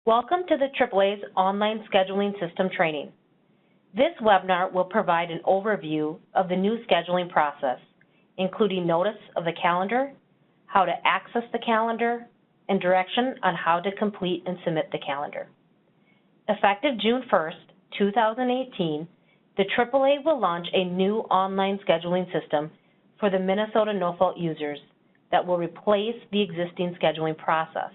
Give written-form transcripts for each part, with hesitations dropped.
Welcome to the AAA's online scheduling system training. This webinar will provide an overview of the new scheduling process, including notice of the calendar, how to access the calendar, and direction on how to complete and submit the calendar. Effective June 1st, 2018, the AAA will launch a new online scheduling system for the Minnesota no-fault users that will replace the existing scheduling process.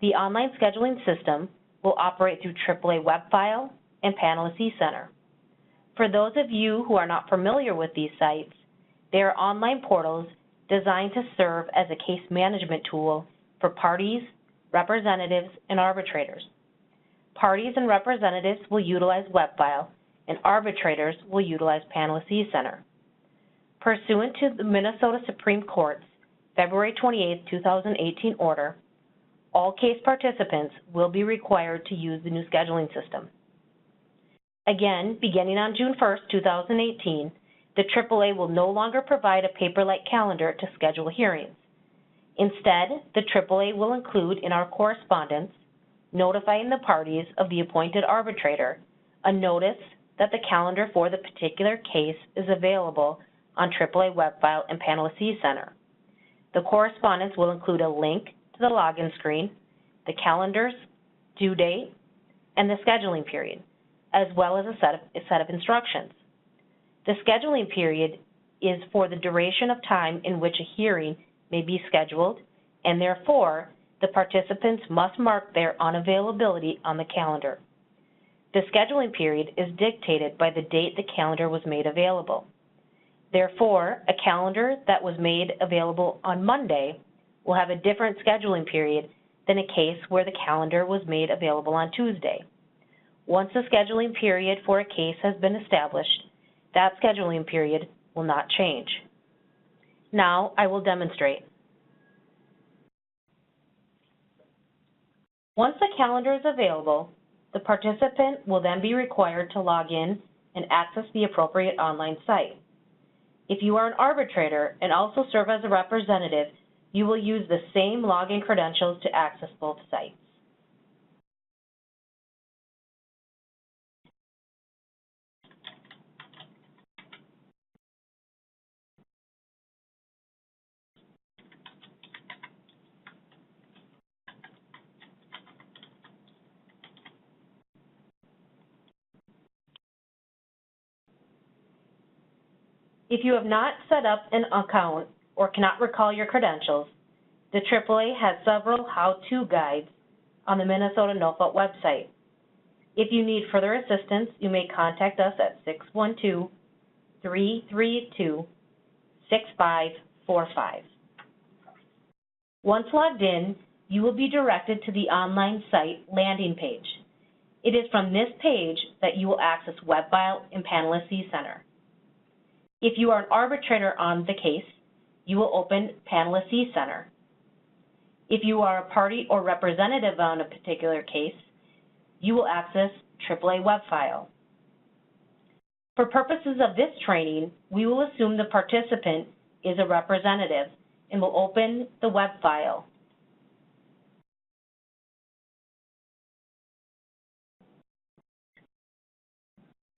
The online scheduling system will operate through AAA web file and Panelist eCenter. For those of you who are not familiar with these sites, they are online portals designed to serve as a case management tool for parties, representatives, and arbitrators. Parties and representatives will utilize web file, and arbitrators will utilize Panelist eCenter. Pursuant to the Minnesota Supreme Court's February 28, 2018 order, all case participants will be required to use the new scheduling system. Again, beginning on June 1st, 2018, the AAA will no longer provide a paper-like calendar to schedule hearings. Instead, the AAA will include in our correspondence, notifying the parties of the appointed arbitrator, a notice that the calendar for the particular case is available on AAA web file and Panelist eCenter. The correspondence will include a link to the login screen, the calendar's due date, and the scheduling period, as well as a set of instructions. The scheduling period is for the duration of time in which a hearing may be scheduled, and therefore, the participants must mark their unavailability on the calendar. The scheduling period is dictated by the date the calendar was made available. Therefore, a calendar that was made available on Monday will have a different scheduling period than a case where the calendar was made available on Tuesday. Once the scheduling period for a case has been established, that scheduling period will not change. Now I will demonstrate. Once the calendar is available, the participant will then be required to log in and access the appropriate online site. If you are an arbitrator and also serve as a representative, you will use the same login credentials to access both sites. If you have not set up an account or cannot recall your credentials, the AAA has several how-to guides on the Minnesota No-Fault website. If you need further assistance, you may contact us at 612-332-6545. Once logged in, you will be directed to the online site landing page. It is from this page that you will access web file and Panelist eCenter. If you are an arbitrator on the case, you will open Panelist eCenter. If you are a party or representative on a particular case, you will access AAA web file. For purposes of this training, we will assume the participant is a representative and will open the web file.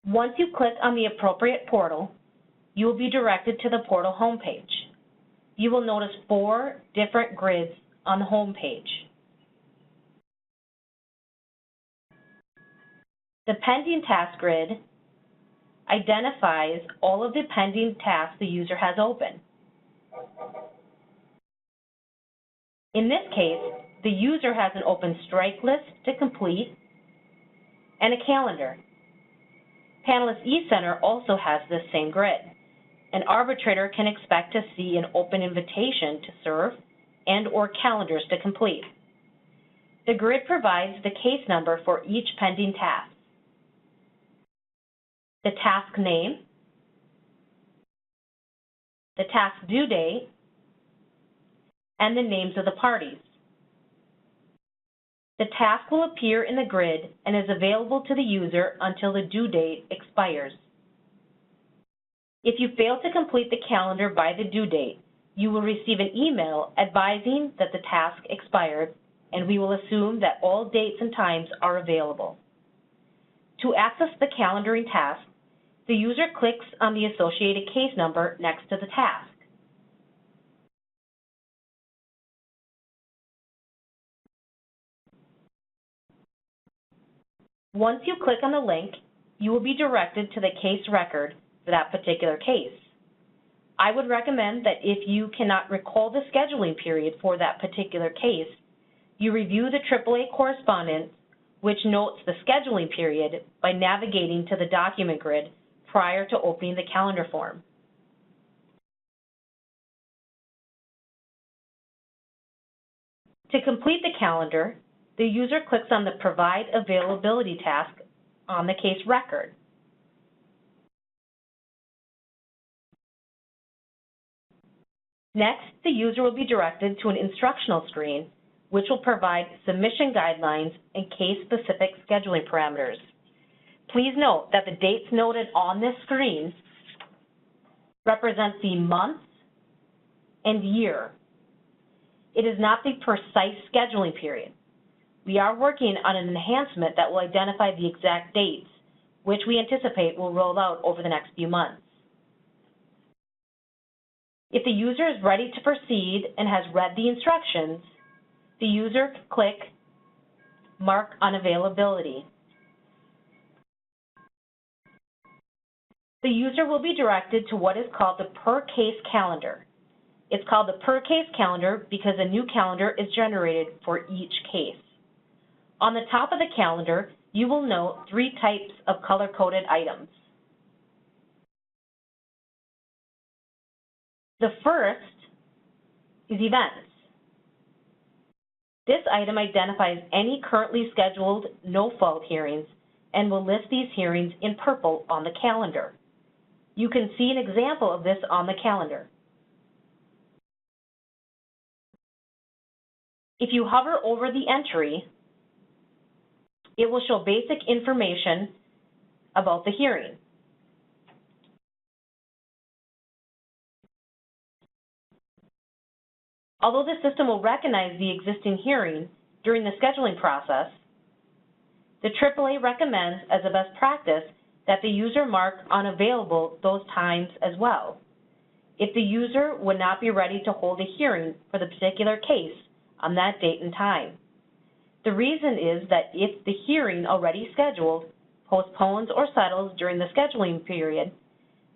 Once you click on the appropriate portal, you will be directed to the portal homepage. You will notice 4 different grids on the home page. The pending task grid identifies all of the pending tasks the user has open. In this case, the user has an open strike list to complete and a calendar. Panelist eCenter also has this same grid. An arbitrator can expect to see an open invitation to serve and/or calendars to complete. The grid provides the case number for each pending task, the task name, the task due date, and the names of the parties. The task will appear in the grid and is available to the user until the due date expires. If you fail to complete the calendar by the due date, you will receive an email advising that the task expired and we will assume that all dates and times are available. To access the calendaring task, the user clicks on the associated case number next to the task. Once you click on the link, you will be directed to the case record for that particular case. I would recommend that if you cannot recall the scheduling period for that particular case, you review the AAA correspondence, which notes the scheduling period by navigating to the document grid prior to opening the calendar form. To complete the calendar, the user clicks on the Provide Availability task on the case record. Next, the user will be directed to an instructional screen, which will provide submission guidelines and case-specific scheduling parameters. Please note that the dates noted on this screen represent the month and year. It is not the precise scheduling period. We are working on an enhancement that will identify the exact dates, which we anticipate will roll out over the next few months. If the user is ready to proceed and has read the instructions, the user can click Mark Unavailability. The user will be directed to what is called the Per Case Calendar. It's called the Per Case Calendar because a new calendar is generated for each case. On the top of the calendar, you will note 3 types of color-coded items. The first is Events. This item identifies any currently scheduled no-fault hearings and will list these hearings in purple on the calendar. You can see an example of this on the calendar. If you hover over the entry, it will show basic information about the hearing. Although the system will recognize the existing hearing during the scheduling process, the AAA recommends as a best practice that the user mark unavailable those times as well, if the user would not be ready to hold a hearing for the particular case on that date and time. The reason is that if the hearing already scheduled postpones or settles during the scheduling period,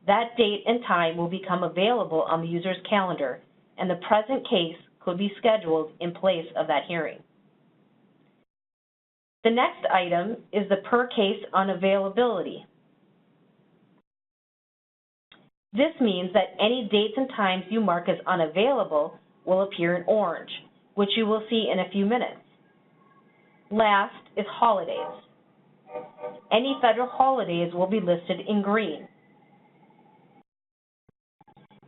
that date and time will become available on the user's calendar, and the present case could be scheduled in place of that hearing. The next item is the Per Case Unavailability. This means that any dates and times you mark as unavailable will appear in orange, which you will see in a few minutes. Last is holidays. Any federal holidays will be listed in green.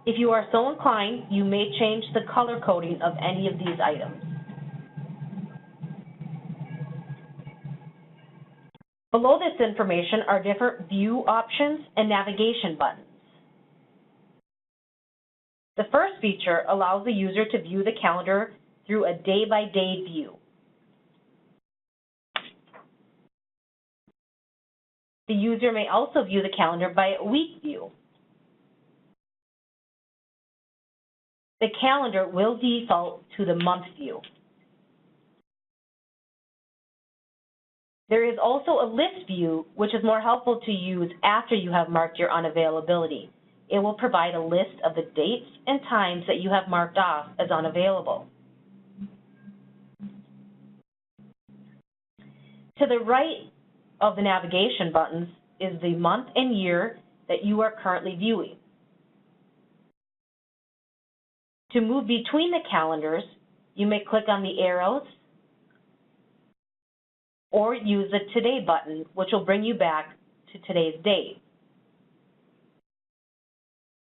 If you are so inclined, you may change the color coding of any of these items. Below this information are different view options and navigation buttons. The first feature allows the user to view the calendar through a day-by-day view. The user may also view the calendar by a week view. The calendar will default to the month view. There is also a list view, which is more helpful to use after you have marked your unavailability. It will provide a list of the dates and times that you have marked off as unavailable. To the right of the navigation buttons is the month and year that you are currently viewing. To move between the calendars, you may click on the arrows or use the Today button, which will bring you back to today's date.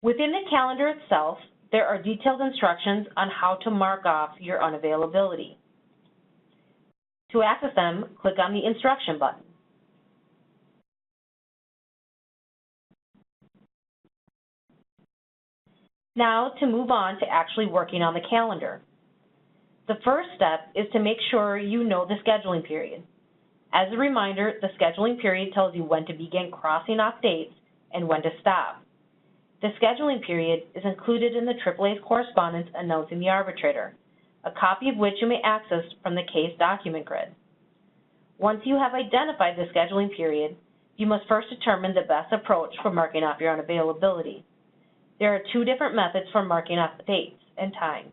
Within the calendar itself, there are detailed instructions on how to mark off your unavailability. To access them, click on the Instruction button. Now to move on to actually working on the calendar. The first step is to make sure you know the scheduling period. As a reminder, the scheduling period tells you when to begin crossing off dates and when to stop. The scheduling period is included in the AAA's correspondence announcing the arbitrator, a copy of which you may access from the case document grid. Once you have identified the scheduling period, you must first determine the best approach for marking off your unavailability. There are two different methods for marking off dates and times.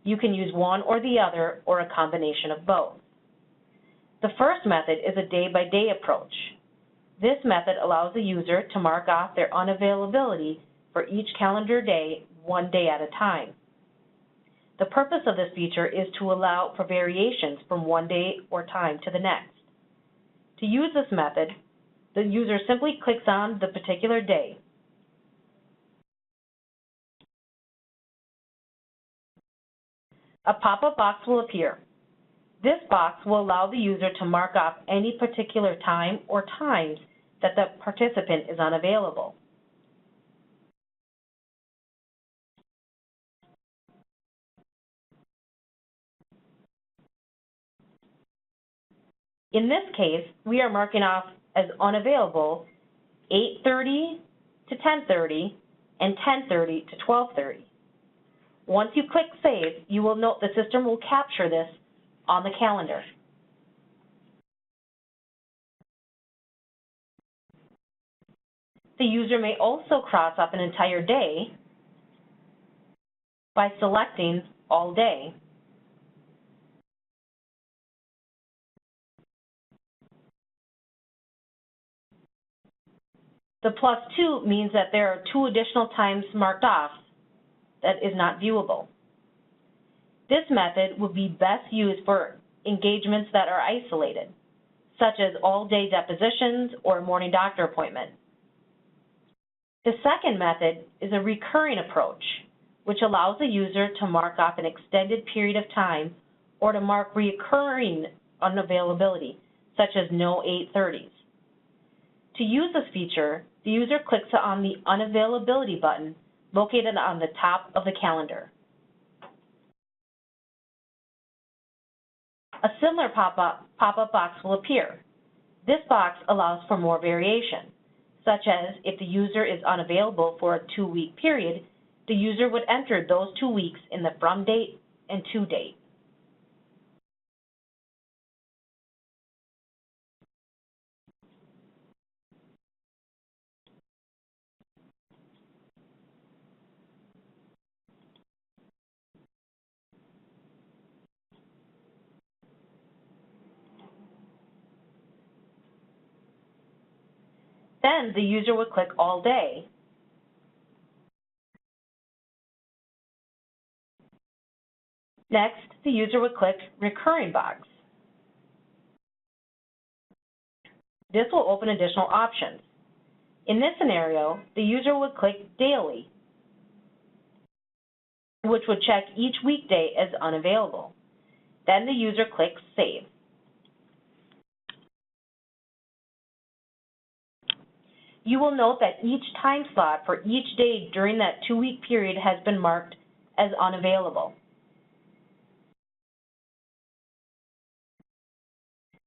You can use one or the other, or a combination of both. The first method is a day-by-day approach. This method allows the user to mark off their unavailability for each calendar day, one day at a time. The purpose of this feature is to allow for variations from one day or time to the next. To use this method, the user simply clicks on the particular day. A pop-up box will appear. This box will allow the user to mark off any particular time or times that the participant is unavailable. In this case, we are marking off as unavailable 8:30 to 10:30 and 10:30 to 12:30. Once you click Save, you will note the system will capture this on the calendar. The user may also cross off an entire day by selecting All Day. The +2 means that there are 2 additional times marked off that is not viewable. This method would be best used for engagements that are isolated, such as all-day depositions or a morning doctor appointment. The second method is a recurring approach, which allows the user to mark off an extended period of time or to mark recurring unavailability, such as no 8:30s. To use this feature, the user clicks on the Unavailability button located on the top of the calendar. A similar pop-up box will appear. This box allows for more variation, such as if the user is unavailable for a 2-week period, the user would enter those 2 weeks in the from date and to date. Then the user would click All Day. Next, the user would click Recurring box. This will open additional options. In this scenario, the user would click Daily, which would check each weekday as unavailable. Then the user clicks Save. You will note that each time slot for each day during that 2-week period has been marked as unavailable.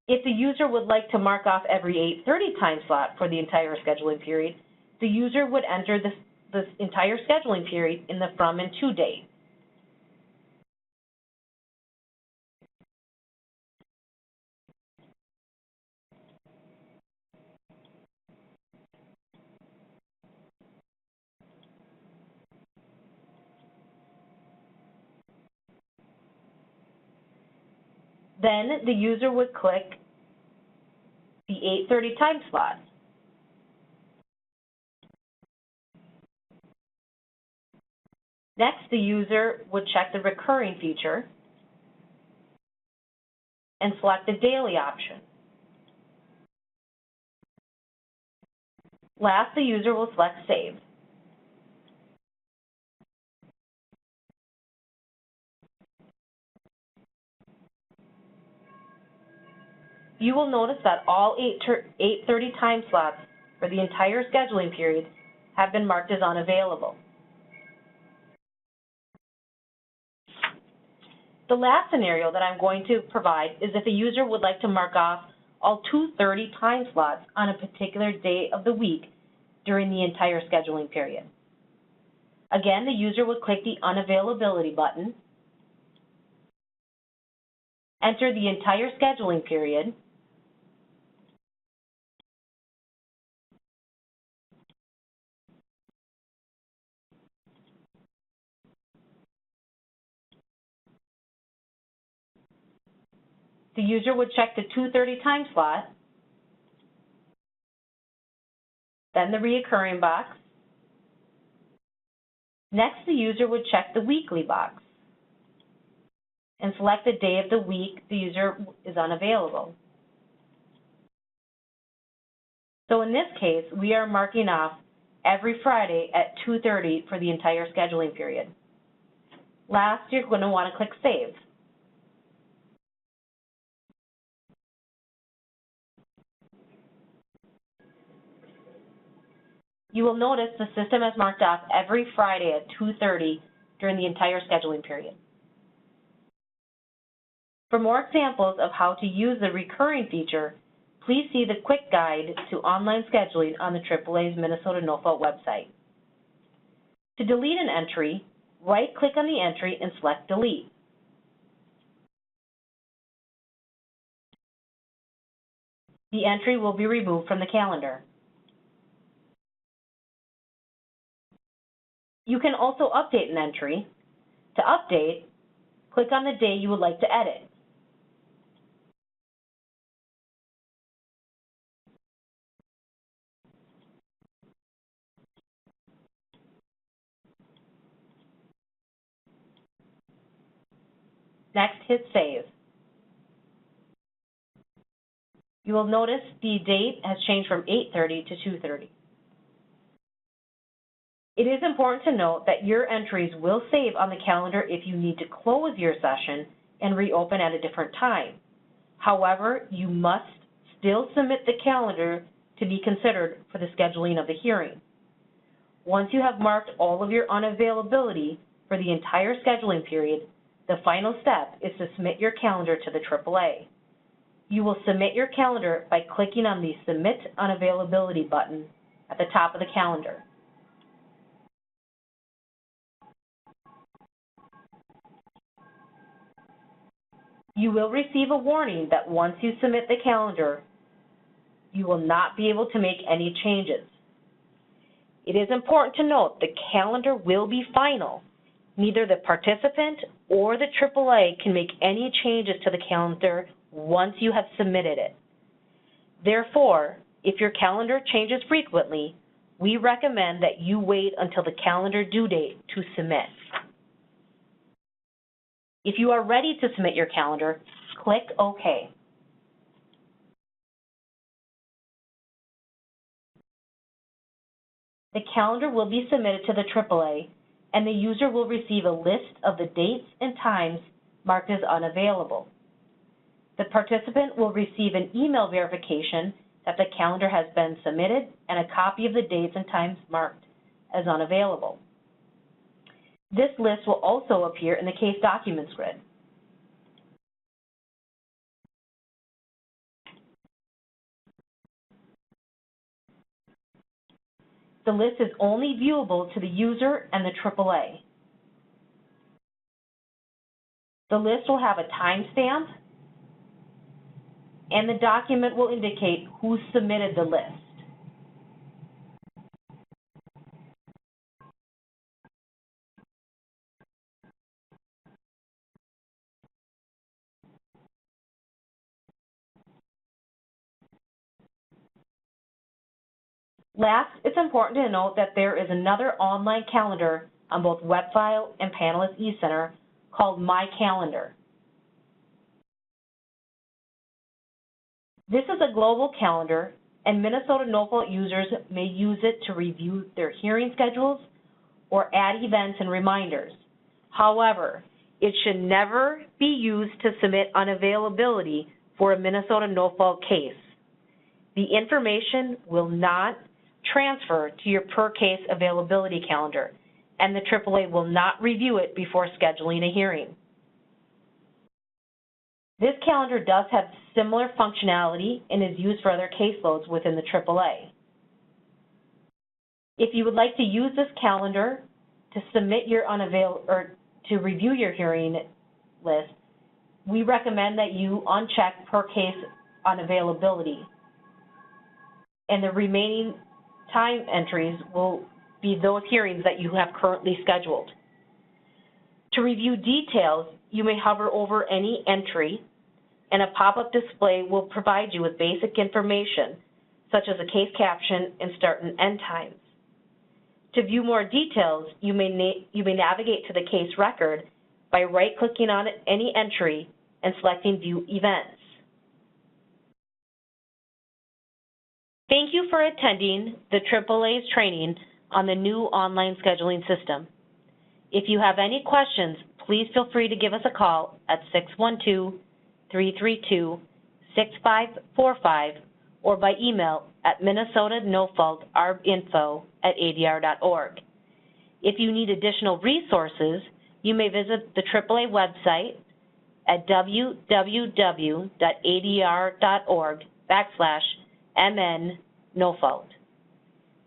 If the user would like to mark off every 8:30 time slot for the entire scheduling period, the user would enter this entire scheduling period in the from and to date. Then the user would click the 8:30 time slot. Next, the user would check the recurring feature and select the daily option. Last, the user will select Save. You will notice that all 8:30 time slots for the entire scheduling period have been marked as unavailable. The last scenario that I'm going to provide is if a user would like to mark off all 2:30 time slots on a particular day of the week during the entire scheduling period. Again, the user would click the unavailability button, enter the entire scheduling period, the user would check the 2:30 time slot, then the reoccurring box. Next, the user would check the weekly box and select the day of the week the user is unavailable. So in this case, we are marking off every Friday at 2:30 for the entire scheduling period. Last, you're going to want to click Save. You will notice the system has marked off every Friday at 2:30 during the entire scheduling period. For more examples of how to use the recurring feature, please see the quick guide to online scheduling on the AAA's Minnesota No-Fault website. To delete an entry, right-click on the entry and select Delete. The entry will be removed from the calendar. You can also update an entry. To update, click on the day you would like to edit. Next, hit Save. You will notice the date has changed from 8:30 to 2:30. It is important to note that your entries will save on the calendar if you need to close your session and reopen at a different time. However, you must still submit the calendar to be considered for the scheduling of the hearing. Once you have marked all of your unavailability for the entire scheduling period, the final step is to submit your calendar to the AAA. You will submit your calendar by clicking on the Submit Unavailability button at the top of the calendar. You will receive a warning that once you submit the calendar, you will not be able to make any changes. It is important to note the calendar will be final. Neither the participant or the AAA can make any changes to the calendar once you have submitted it. Therefore, if your calendar changes frequently, we recommend that you wait until the calendar due date to submit. If you are ready to submit your calendar, click OK. The calendar will be submitted to the AAA, and the user will receive a list of the dates and times marked as unavailable. The participant will receive an email verification that the calendar has been submitted and a copy of the dates and times marked as unavailable. This list will also appear in the case documents grid. The list is only viewable to the user and the AAA. The list will have a timestamp, and the document will indicate who submitted the list. Last, it's important to note that there is another online calendar on both WebFile and Panelist eCenter called My Calendar. This is a global calendar, and Minnesota No-Fault users may use it to review their hearing schedules or add events and reminders. However, it should never be used to submit unavailability for a Minnesota No-Fault case. The information will not transfer to your per-case availability calendar, and the AAA will not review it before scheduling a hearing. This calendar does have similar functionality and is used for other caseloads within the AAA. If you would like to use this calendar to submit your to review your hearing list, we recommend that you uncheck per case unavailability, and the remaining time entries will be those hearings that you have currently scheduled. To review details, you may hover over any entry, and a pop-up display will provide you with basic information, such as a case caption and start and end times. To view more details, you may navigate to the case record by right-clicking on any entry and selecting View Events. Thank you for attending the AAA's training on the new online scheduling system. If you have any questions, please feel free to give us a call at 612-332-6545 or by email at minnesota-no-fault-info@adr.org. If you need additional resources, you may visit the AAA website at www.adr.org/mn-no-fault.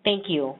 Thank you.